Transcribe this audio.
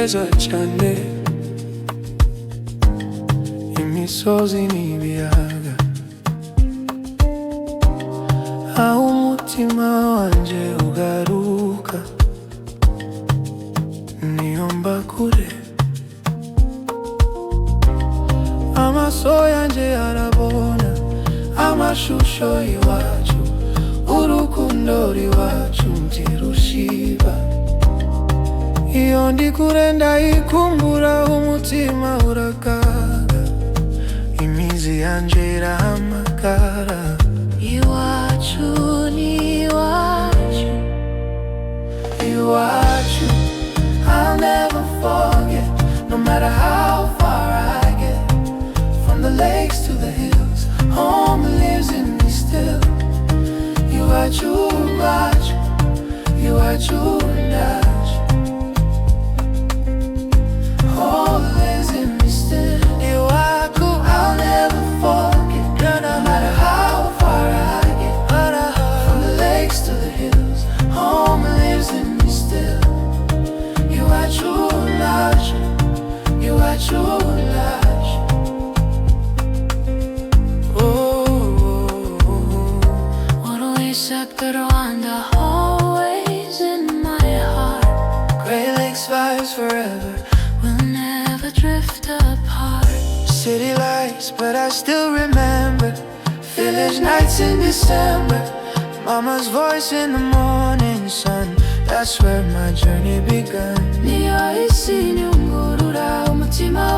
neza cyane, imisozi n'ibiyaga, aho umutima wanjye ugaruka, niyo mba kure. Amaso yanjye arabona amashusho y'iwacu, urukundo rw'iwacu ntirushiba. Iyo ndi kure ndayikumbura, umutima urakaga, imizi yanjye irahamagara. Iwacu ni iwacu, iwacu I'll never forget, no matter how far I get. From the lakes to the hills, home lives in me still. Iwacu, iwacu, iwacu ndaje. Home lives in me still. Iwacu, I'll never forget, no matter how far I get. From the lakes to the hills, home lives in me still. Iwacu ndaje, iwacu ndaje. Accept Rwanda always in my heart. Great Lakes vibes forever, we'll never drift apart. City lights, but I still remember village nights in December. Mama's voice in the morning sun, that's where my journey begun. Niyo isi nyungurura umutima